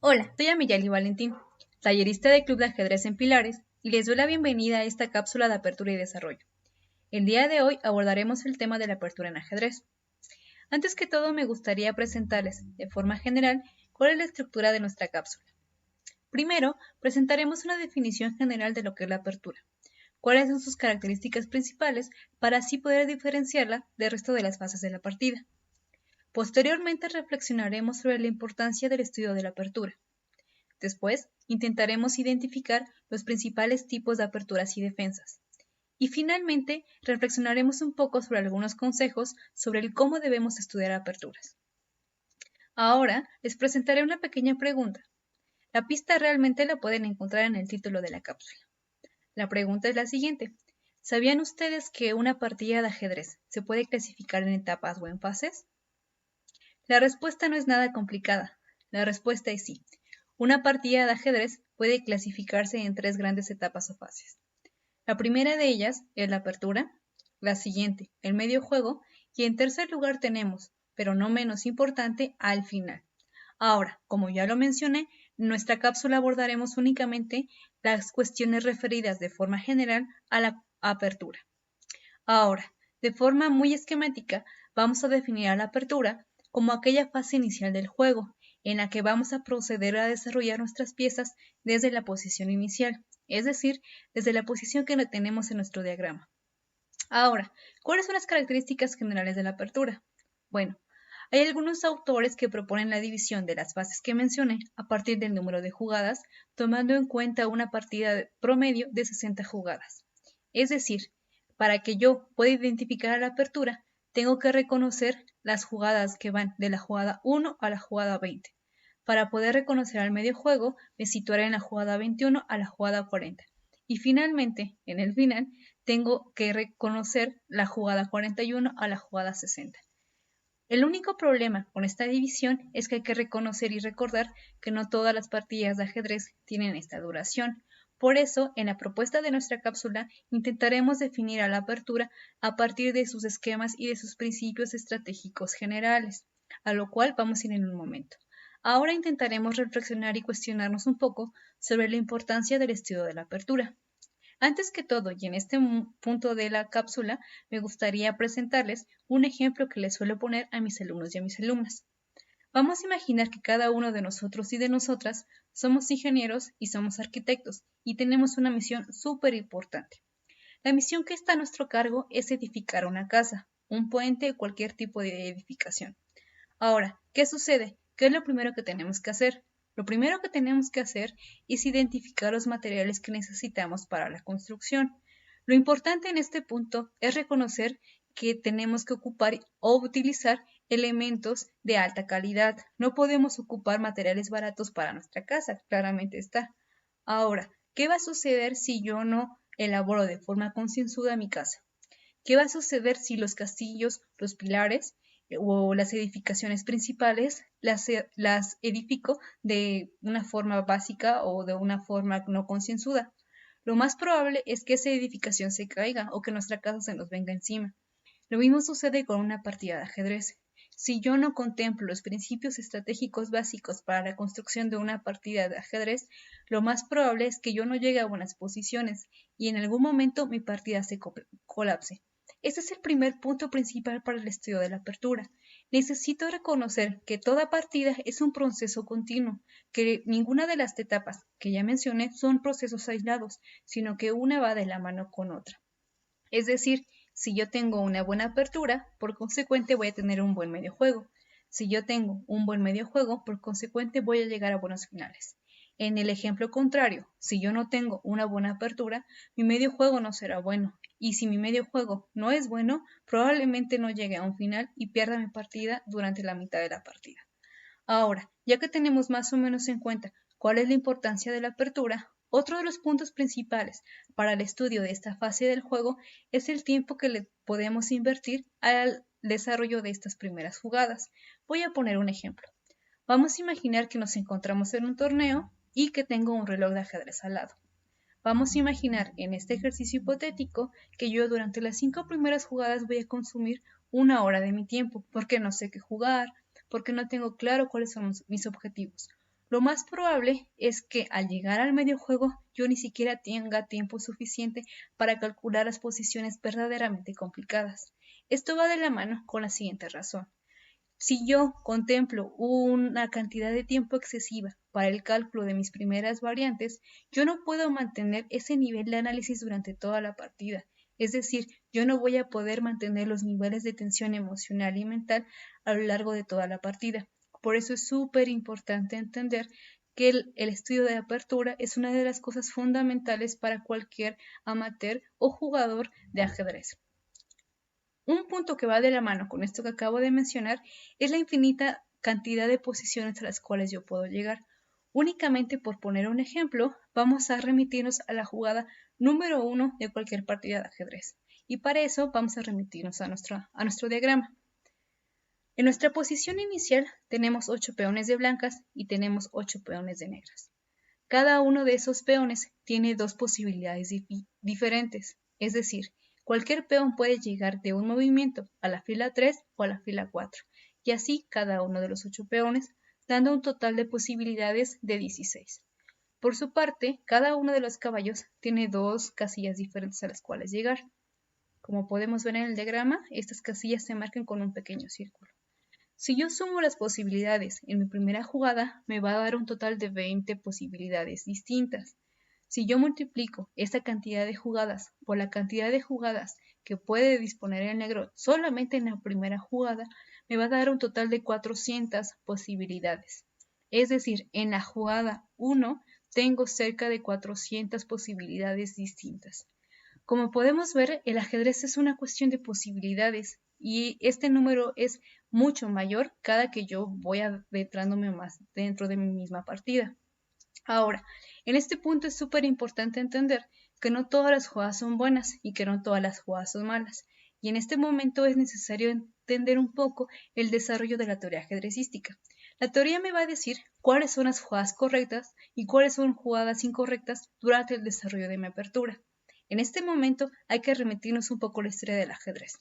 Hola, soy Amiyali Valentín, tallerista del Club de Ajedrez en Pilares, y les doy la bienvenida a esta cápsula de apertura y desarrollo. El día de hoy abordaremos el tema de la apertura en ajedrez. Antes que todo, me gustaría presentarles, de forma general, cuál es la estructura de nuestra cápsula. Primero, presentaremos una definición general de lo que es la apertura, cuáles son sus características principales para así poder diferenciarla del resto de las fases de la partida. Posteriormente reflexionaremos sobre la importancia del estudio de la apertura. Después, intentaremos identificar los principales tipos de aperturas y defensas. Y finalmente, reflexionaremos un poco sobre algunos consejos sobre el cómo debemos estudiar aperturas. Ahora, les presentaré una pequeña pregunta. La pista realmente la pueden encontrar en el título de la cápsula. La pregunta es la siguiente. ¿Sabían ustedes que una partida de ajedrez se puede clasificar en etapas o en fases? La respuesta no es nada complicada. La respuesta es sí. Una partida de ajedrez puede clasificarse en 3 grandes etapas o fases. La primera de ellas es la apertura, la siguiente, el medio juego, y en tercer lugar tenemos, pero no menos importante, al final. Ahora, como ya lo mencioné, en nuestra cápsula abordaremos únicamente las cuestiones referidas de forma general a la apertura. Ahora, de forma muy esquemática, vamos a definir a la apertura como aquella fase inicial del juego, en la que vamos a proceder a desarrollar nuestras piezas desde la posición inicial, es decir, desde la posición que tenemos en nuestro diagrama. Ahora, ¿cuáles son las características generales de la apertura? Bueno, hay algunos autores que proponen la división de las fases que mencioné a partir del número de jugadas, tomando en cuenta una partida promedio de 60 jugadas. Es decir, para que yo pueda identificar a la apertura, tengo que reconocer las jugadas que van de la jugada 1 a la jugada 20. Para poder reconocer al medio juego, me situaré en la jugada 21 a la jugada 40. Y finalmente, en el final, tengo que reconocer la jugada 41 a la jugada 60. El único problema con esta división es que hay que reconocer y recordar que no todas las partidas de ajedrez tienen esta duración. Por eso, en la propuesta de nuestra cápsula, intentaremos definir a la apertura a partir de sus esquemas y de sus principios estratégicos generales, a lo cual vamos a ir en un momento. Ahora intentaremos reflexionar y cuestionarnos un poco sobre la importancia del estudio de la apertura. Antes que todo, y en este punto de la cápsula, me gustaría presentarles un ejemplo que les suelo poner a mis alumnos y a mis alumnas. Vamos a imaginar que cada uno de nosotros y de nosotras somos ingenieros y somos arquitectos y tenemos una misión súper importante. La misión que está a nuestro cargo es edificar una casa, un puente o cualquier tipo de edificación. Ahora, ¿qué sucede? ¿Qué es lo primero que tenemos que hacer? Lo primero que tenemos que hacer es identificar los materiales que necesitamos para la construcción. Lo importante en este punto es reconocer que tenemos que ocupar o utilizar elementos de alta calidad. No podemos ocupar materiales baratos para nuestra casa, claramente está. Ahora, ¿qué va a suceder si yo no elaboro de forma concienzuda mi casa? ¿Qué va a suceder si los castillos, los pilares o las edificaciones principales las edifico de una forma básica o de una forma no concienzuda? Lo más probable es que esa edificación se caiga o que nuestra casa se nos venga encima. Lo mismo sucede con una partida de ajedrez. Si yo no contemplo los principios estratégicos básicos para la construcción de una partida de ajedrez, lo más probable es que yo no llegue a buenas posiciones y en algún momento mi partida se colapse. Este es el primer punto principal para el estudio de la apertura. Necesito reconocer que toda partida es un proceso continuo, que ninguna de las etapas que ya mencioné son procesos aislados, sino que una va de la mano con otra. Es decir, si yo tengo una buena apertura, por consecuente voy a tener un buen medio juego. Si yo tengo un buen medio juego, por consecuente voy a llegar a buenos finales. En el ejemplo contrario, si yo no tengo una buena apertura, mi medio juego no será bueno. Y si mi medio juego no es bueno, probablemente no llegue a un final y pierda mi partida durante la mitad de la partida. Ahora, ya que tenemos más o menos en cuenta cuál es la importancia de la apertura, otro de los puntos principales para el estudio de esta fase del juego es el tiempo que le podemos invertir al desarrollo de estas primeras jugadas. Voy a poner un ejemplo. Vamos a imaginar que nos encontramos en un torneo y que tengo un reloj de ajedrez al lado. Vamos a imaginar en este ejercicio hipotético que yo durante las 5 primeras jugadas voy a consumir 1 hora de mi tiempo porque no sé qué jugar, porque no tengo claro cuáles son mis objetivos. Lo más probable es que al llegar al medio juego yo ni siquiera tenga tiempo suficiente para calcular las posiciones verdaderamente complicadas. Esto va de la mano con la siguiente razón. Si yo contemplo una cantidad de tiempo excesiva para el cálculo de mis primeras variantes, yo no puedo mantener ese nivel de análisis durante toda la partida. Es decir, yo no voy a poder mantener los niveles de tensión emocional y mental a lo largo de toda la partida. Por eso es súper importante entender que el estudio de apertura es una de las cosas fundamentales para cualquier amateur o jugador de ajedrez. Un punto que va de la mano con esto que acabo de mencionar es la infinita cantidad de posiciones a las cuales yo puedo llegar. Únicamente por poner un ejemplo, vamos a remitirnos a la jugada número 1 de cualquier partida de ajedrez. Y para eso vamos a remitirnos a nuestro diagrama. En nuestra posición inicial tenemos 8 peones de blancas y tenemos 8 peones de negras. Cada uno de esos peones tiene dos posibilidades diferentes, es decir, cualquier peón puede llegar de un movimiento a la fila 3 o a la fila 4, y así cada uno de los 8 peones, dando un total de posibilidades de 16. Por su parte, cada uno de los caballos tiene dos casillas diferentes a las cuales llegar. Como podemos ver en el diagrama, estas casillas se marcan con un pequeño círculo. Si yo sumo las posibilidades en mi primera jugada, me va a dar un total de 20 posibilidades distintas. Si yo multiplico esta cantidad de jugadas por la cantidad de jugadas que puede disponer el negro solamente en la primera jugada, me va a dar un total de 400 posibilidades. Es decir, en la jugada 1 tengo cerca de 400 posibilidades distintas. Como podemos ver, el ajedrez es una cuestión de posibilidades y este número es mucho mayor cada que yo voy adentrándome más dentro de mi misma partida. Ahora, en este punto es súper importante entender que no todas las jugadas son buenas y que no todas las jugadas son malas. Y en este momento es necesario entender un poco el desarrollo de la teoría ajedrecística. La teoría me va a decir cuáles son las jugadas correctas y cuáles son jugadas incorrectas durante el desarrollo de mi apertura. En este momento hay que remitirnos un poco a la historia del ajedrez.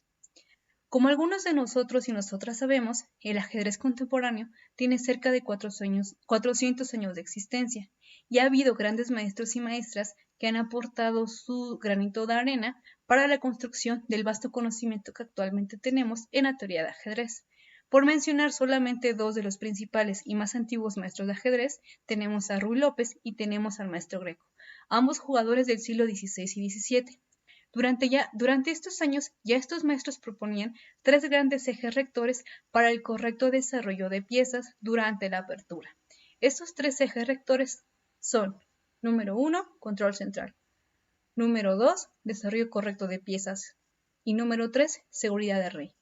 Como algunos de nosotros y nosotras sabemos, el ajedrez contemporáneo tiene cerca de 400 años de existencia y ha habido grandes maestros y maestras que han aportado su granito de arena para la construcción del vasto conocimiento que actualmente tenemos en la teoría de ajedrez. Por mencionar solamente dos de los principales y más antiguos maestros de ajedrez, tenemos a Ruy López y tenemos al maestro Greco, ambos jugadores del siglo XVI y XVII. Durante estos años ya estos maestros proponían tres grandes ejes rectores para el correcto desarrollo de piezas durante la apertura. Estos tres ejes rectores son: número 1, control central; número 2, desarrollo correcto de piezas; y número 3, seguridad de rey.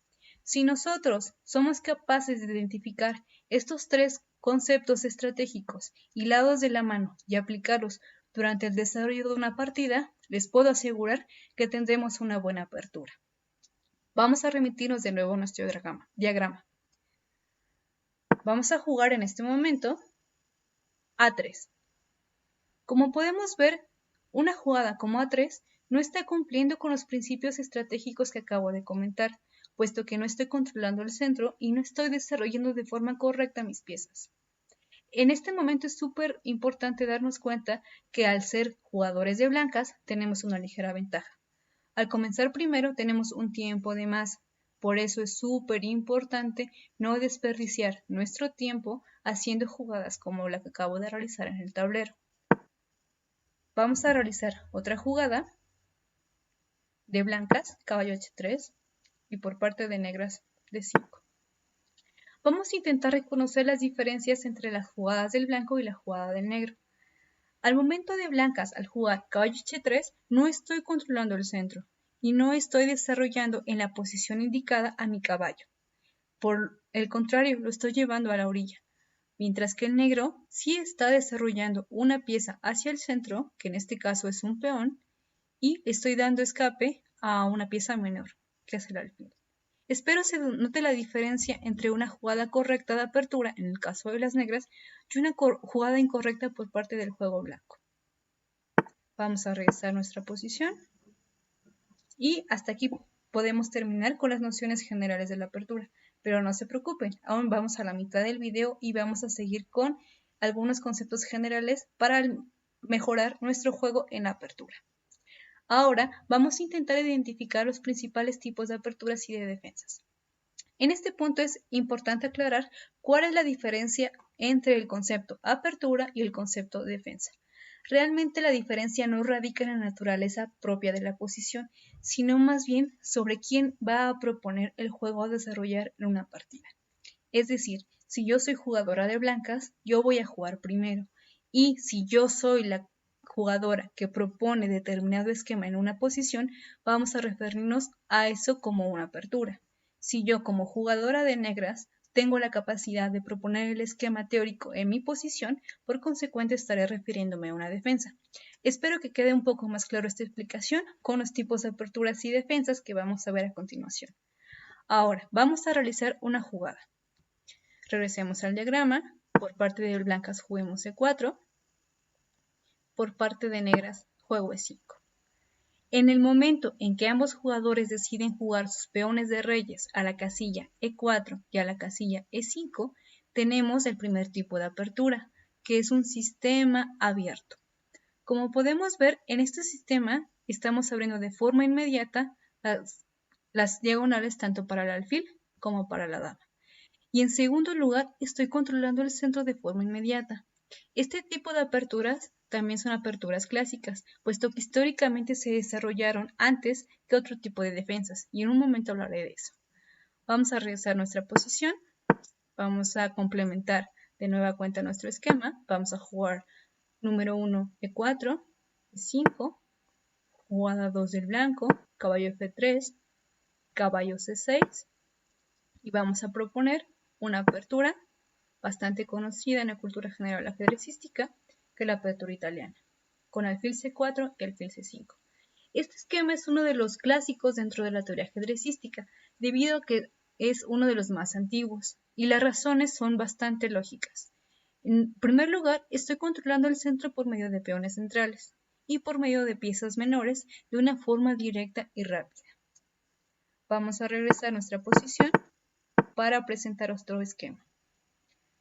Si nosotros somos capaces de identificar estos tres conceptos estratégicos hilados de la mano y aplicarlos durante el desarrollo de una partida, les puedo asegurar que tendremos una buena apertura. Vamos a remitirnos de nuevo a nuestro diagrama. Vamos a jugar en este momento A3. Como podemos ver, una jugada como A3 no está cumpliendo con los principios estratégicos que acabo de comentar, puesto que no estoy controlando el centro y no estoy desarrollando de forma correcta mis piezas. En este momento es súper importante darnos cuenta que al ser jugadores de blancas tenemos una ligera ventaja. Al comenzar primero tenemos un tiempo de más, por eso es súper importante no desperdiciar nuestro tiempo haciendo jugadas como la que acabo de realizar en el tablero. Vamos a realizar otra jugada de blancas, caballo H3, y por parte de negras D5. Vamos a intentar reconocer las diferencias entre las jugadas del blanco y la jugada del negro. Al momento de blancas, al jugar caballo H3, no estoy controlando el centro y no estoy desarrollando en la posición indicada a mi caballo. Por el contrario, lo estoy llevando a la orilla. Mientras que el negro sí está desarrollando una pieza hacia el centro, que en este caso es un peón, y estoy dando escape a una pieza menor, que es el alfil. Espero se note la diferencia entre una jugada correcta de apertura, en el caso de las negras, y una jugada incorrecta por parte del juego blanco. Vamos a regresar nuestra posición. Y hasta aquí podemos terminar con las nociones generales de la apertura. Pero no se preocupen, aún vamos a la mitad del video y vamos a seguir con algunos conceptos generales para mejorar nuestro juego en apertura. Ahora vamos a intentar identificar los principales tipos de aperturas y de defensas. En este punto es importante aclarar cuál es la diferencia entre el concepto apertura y el concepto defensa. Realmente la diferencia no radica en la naturaleza propia de la posición, sino más bien sobre quién va a proponer el juego a desarrollar en una partida. Es decir, si yo soy jugadora de blancas, yo voy a jugar primero. Y si yo soy la jugadora que propone determinado esquema en una posición, vamos a referirnos a eso como una apertura. Si yo como jugadora de negras tengo la capacidad de proponer el esquema teórico en mi posición, por consecuente estaré refiriéndome a una defensa. Espero que quede un poco más claro esta explicación con los tipos de aperturas y defensas que vamos a ver a continuación. Ahora, vamos a realizar una jugada. Regresemos al diagrama. Por parte de blancas juguemos E4. Por parte de negras juego E5. En el momento en que ambos jugadores deciden jugar sus peones de reyes a la casilla E4 y a la casilla E5, tenemos el primer tipo de apertura, que es un sistema abierto. Como podemos ver, en este sistema estamos abriendo de forma inmediata las diagonales tanto para el alfil como para la dama. Y en segundo lugar, estoy controlando el centro de forma inmediata. Este tipo de aperturas también son aperturas clásicas, puesto que históricamente se desarrollaron antes que otro tipo de defensas, y en un momento hablaré de eso. Vamos a regresar a nuestra posición, vamos a complementar de nueva cuenta nuestro esquema, vamos a jugar número 1 E4, E5, jugada 2 del blanco, caballo F3, caballo C6, y vamos a proponer una apertura bastante conocida en la cultura general ajedrecística, que es la apertura italiana, con alfil C4 y alfil C5. Este esquema es uno de los clásicos dentro de la teoría ajedrecística, debido a que es uno de los más antiguos, y las razones son bastante lógicas. En primer lugar, estoy controlando el centro por medio de peones centrales, y por medio de piezas menores de una forma directa y rápida. Vamos a regresar a nuestra posición para presentar otro esquema.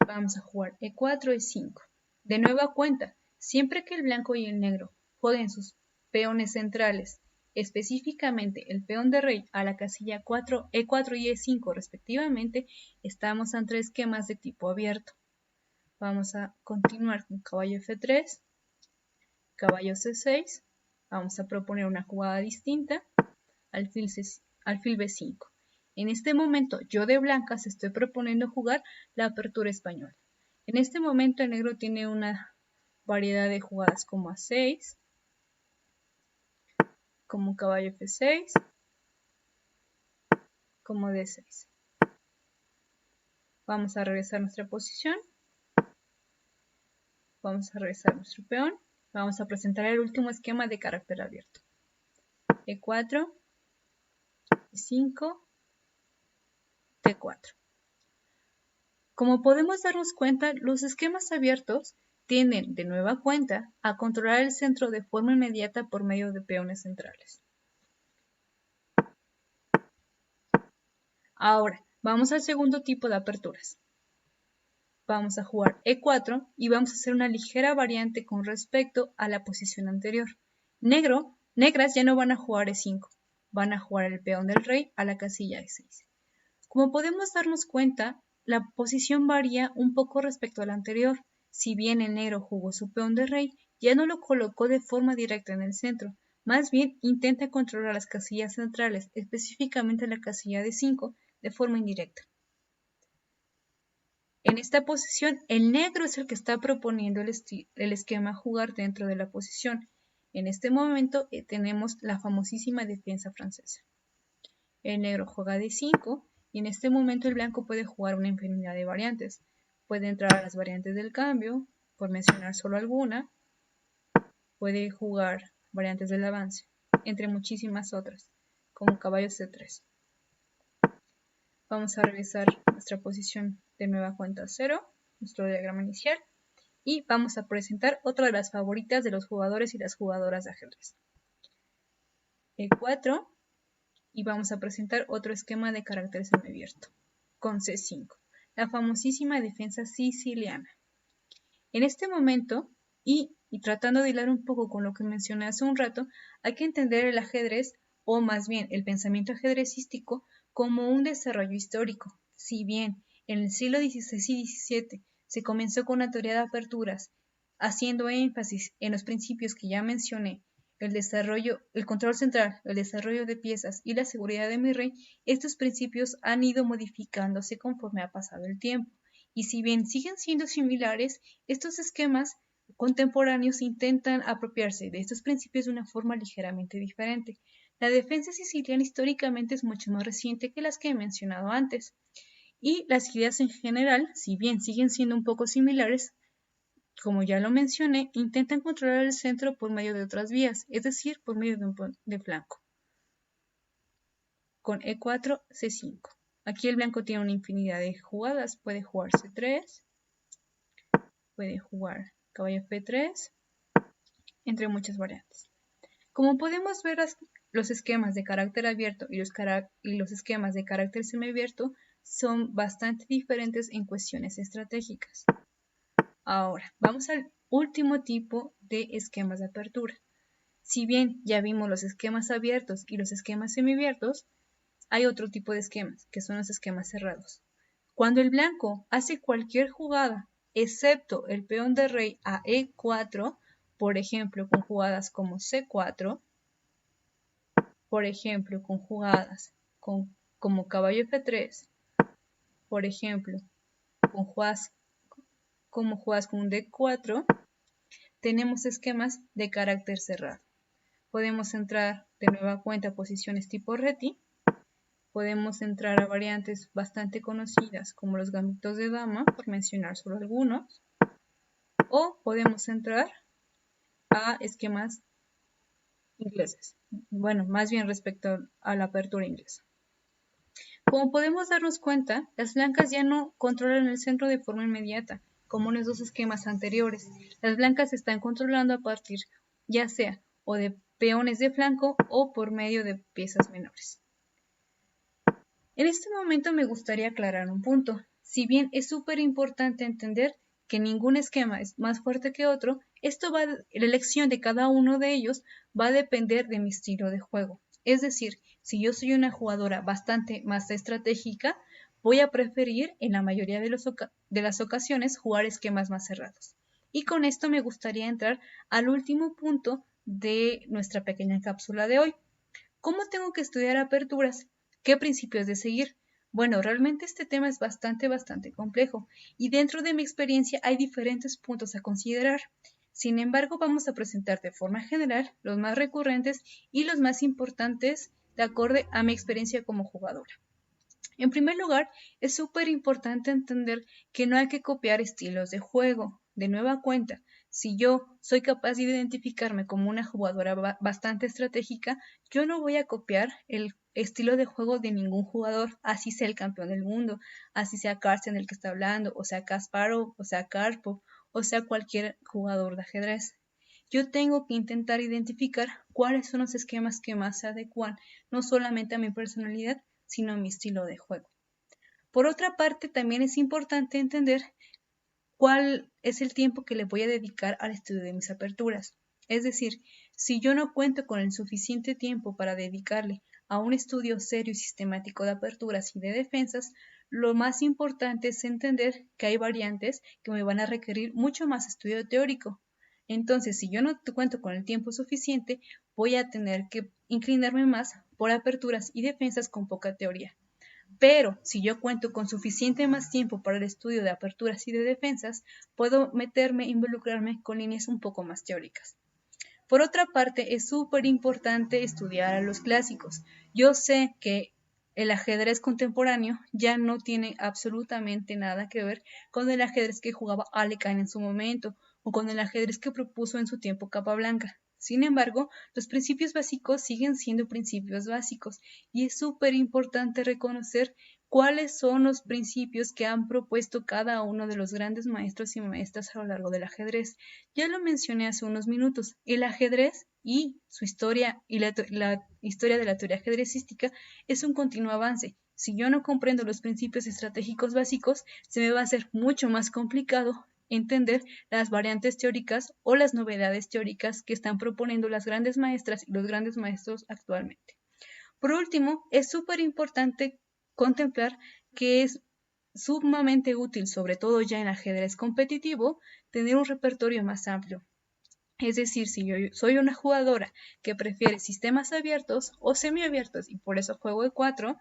Vamos a jugar E4, E5. De nueva cuenta, siempre que el blanco y el negro jueguen sus peones centrales, específicamente el peón de rey a la casilla E4 y E5 respectivamente, estamos ante esquemas de tipo abierto. Vamos a continuar con caballo F3, caballo C6. Vamos a proponer una jugada distinta, alfil B5. En este momento, yo de blancas estoy proponiendo jugar la apertura española. En este momento, el negro tiene una variedad de jugadas como A6, como caballo F6, como D6. Vamos a regresar a nuestra posición. Vamos a regresar nuestro peón. Vamos a presentar el último esquema de carácter abierto. E4, E5, T4. Como podemos darnos cuenta, los esquemas abiertos tienden, de nueva cuenta, a controlar el centro de forma inmediata por medio de peones centrales. Ahora, vamos al segundo tipo de aperturas. Vamos a jugar E4 y vamos a hacer una ligera variante con respecto a la posición anterior. Negras ya no van a jugar E5, van a jugar el peón del rey a la casilla E6. Como podemos darnos cuenta, la posición varía un poco respecto a la anterior. Si bien el negro jugó su peón de rey, ya no lo colocó de forma directa en el centro, más bien intenta controlar las casillas centrales, específicamente la casilla de 5, de forma indirecta. En esta posición, el negro es el que está proponiendo el esquema a jugar dentro de la posición. En este momento tenemos la famosísima defensa francesa. El negro juega D5 y en este momento el blanco puede jugar una infinidad de variantes. Puede entrar a las variantes del cambio, por mencionar solo alguna. Puede jugar variantes del avance, entre muchísimas otras, como caballo C3. Vamos a revisar nuestra posición de nueva cuenta a 0, nuestro diagrama inicial, y vamos a presentar otra de las favoritas de los jugadores y las jugadoras de ajedrez. E4, y vamos a presentar otro esquema de carácter semiabierto, con C5, la famosísima defensa siciliana. En este momento, y tratando de hilar un poco con lo que mencioné hace un rato, hay que entender el ajedrez, o más bien el pensamiento ajedrecístico, como un desarrollo histórico. Si bien en el siglo XVI y XVII se comenzó con una teoría de aperturas, haciendo énfasis en los principios que ya mencioné, el desarrollo, el control central, el desarrollo de piezas y la seguridad de mi rey, estos principios han ido modificándose conforme ha pasado el tiempo. Y si bien siguen siendo similares, estos esquemas contemporáneos intentan apropiarse de estos principios de una forma ligeramente diferente. La defensa siciliana históricamente es mucho más reciente que las que he mencionado antes, y las ideas en general, si bien siguen siendo un poco similares, como ya lo mencioné, intentan controlar el centro por medio de otras vías, es decir, por medio de flanco, con E4, C5. Aquí el blanco tiene una infinidad de jugadas, puede jugar C3, puede jugar caballo F3, entre muchas variantes. Como podemos ver, los esquemas de carácter abierto y los esquemas de carácter semiabierto son bastante diferentes en cuestiones estratégicas. Ahora, vamos al último tipo de esquemas de apertura. Si bien ya vimos los esquemas abiertos y los esquemas semiabiertos, hay otro tipo de esquemas, que son los esquemas cerrados. Cuando el blanco hace cualquier jugada, excepto el peón de rey a E4, por ejemplo, con jugadas como C4, por ejemplo, con jugadas como caballo F3, por ejemplo, con jugadas con un D4, tenemos esquemas de carácter cerrado. Podemos entrar de nueva cuenta a posiciones tipo reti, podemos entrar a variantes bastante conocidas como los gambitos de dama, por mencionar solo algunos, o podemos entrar a esquemas ingleses, bueno, más bien respecto a la apertura inglesa. Como podemos darnos cuenta, las blancas ya no controlan el centro de forma inmediata, como en los dos esquemas anteriores. Las blancas se están controlando a partir, ya sea o de peones de flanco o por medio de piezas menores. En este momento me gustaría aclarar un punto. Si bien es súper importante entender que ningún esquema es más fuerte que otro, la elección de cada uno de ellos va a depender de mi estilo de juego. Es decir, si yo soy una jugadora bastante más estratégica, voy a preferir en la mayoría de las ocasiones jugar esquemas más cerrados. Y con esto me gustaría entrar al último punto de nuestra pequeña cápsula de hoy. ¿Cómo tengo que estudiar aperturas? ¿Qué principios de seguir? Bueno, realmente este tema es bastante complejo y dentro de mi experiencia hay diferentes puntos a considerar. Sin embargo, vamos a presentar de forma general los más recurrentes y los más importantes de acuerdo a mi experiencia como jugadora. En primer lugar, es súper importante entender que no hay que copiar estilos de juego. De nueva cuenta, si yo soy capaz de identificarme como una jugadora bastante estratégica, yo no voy a copiar el estilo de juego de ningún jugador, así sea el campeón del mundo, así sea Carsten el que está hablando, o sea Kasparov, o sea Karpov, o sea cualquier jugador de ajedrez. Yo tengo que intentar identificar cuáles son los esquemas que más se adecuan, no solamente a mi personalidad, sino a mi estilo de juego. Por otra parte, también es importante entender cuál es el tiempo que le voy a dedicar al estudio de mis aperturas. Es decir, si yo no cuento con el suficiente tiempo para dedicarle a un estudio serio y sistemático de aperturas y de defensas, lo más importante es entender que hay variantes que me van a requerir mucho más estudio teórico. Entonces, si yo no cuento con el tiempo suficiente, voy a tener que inclinarme más por aperturas y defensas con poca teoría. Pero si yo cuento con suficiente más tiempo para el estudio de aperturas y de defensas, puedo involucrarme con líneas un poco más teóricas. Por otra parte, es súper importante estudiar a los clásicos. Yo sé que el ajedrez contemporáneo ya no tiene absolutamente nada que ver con el ajedrez que jugaba Alekhine en su momento o con el ajedrez que propuso en su tiempo Capablanca. Sin embargo, los principios básicos siguen siendo principios básicos y es súper importante reconocer cuáles son los principios que han propuesto cada uno de los grandes maestros y maestras a lo largo del ajedrez. Ya lo mencioné hace unos minutos, el ajedrez y su historia y la historia de la teoría ajedrecística es un continuo avance. Si yo no comprendo los principios estratégicos básicos, se me va a hacer mucho más complicado entender las variantes teóricas o las novedades teóricas que están proponiendo las grandes maestras y los grandes maestros actualmente. Por último, es súper importante contemplar que es sumamente útil, sobre todo ya en ajedrez competitivo, tener un repertorio más amplio. Es decir, si yo soy una jugadora que prefiere sistemas abiertos o semiabiertos y por eso juego E4,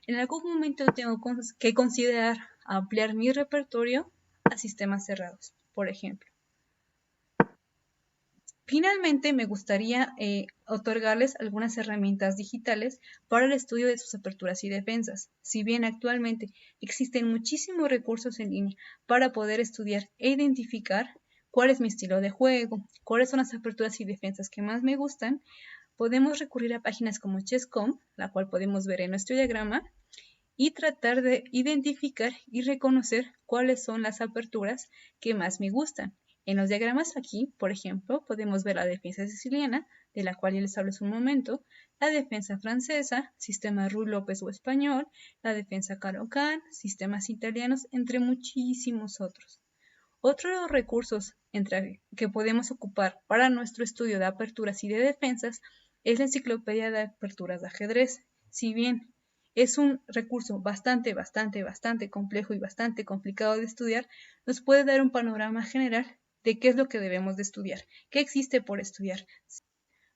en algún momento tengo que considerar ampliar mi repertorio a sistemas cerrados, por ejemplo. Finalmente, me gustaría otorgarles algunas herramientas digitales para el estudio de sus aperturas y defensas. Si bien actualmente existen muchísimos recursos en línea para poder estudiar e identificar cuál es mi estilo de juego, cuáles son las aperturas y defensas que más me gustan, podemos recurrir a páginas como Chess.com, la cual podemos ver en nuestro diagrama, y tratar de identificar y reconocer cuáles son las aperturas que más me gustan. En los diagramas aquí, por ejemplo, podemos ver la defensa siciliana, de la cual ya les hablé hace un momento, la defensa francesa, sistema Ruy López o español, la defensa Caro-Kann, sistemas italianos, entre muchísimos otros. Otro de los recursos que podemos ocupar para nuestro estudio de aperturas y de defensas es la enciclopedia de aperturas de ajedrez. Si bien es un recurso bastante complejo y bastante complicado de estudiar, nos puede dar un panorama general de qué es lo que debemos de estudiar, qué existe por estudiar.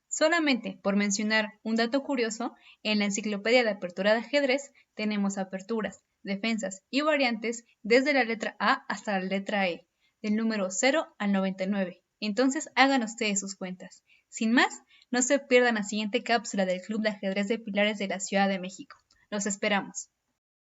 Solamente por mencionar un dato curioso, en la enciclopedia de apertura de ajedrez tenemos aperturas, defensas y variantes desde la letra A hasta la letra E, del número 0 al 99. Entonces hagan ustedes sus cuentas. Sin más, no se pierdan la siguiente cápsula del Club de Ajedrez de Pilares de la Ciudad de México. Los esperamos.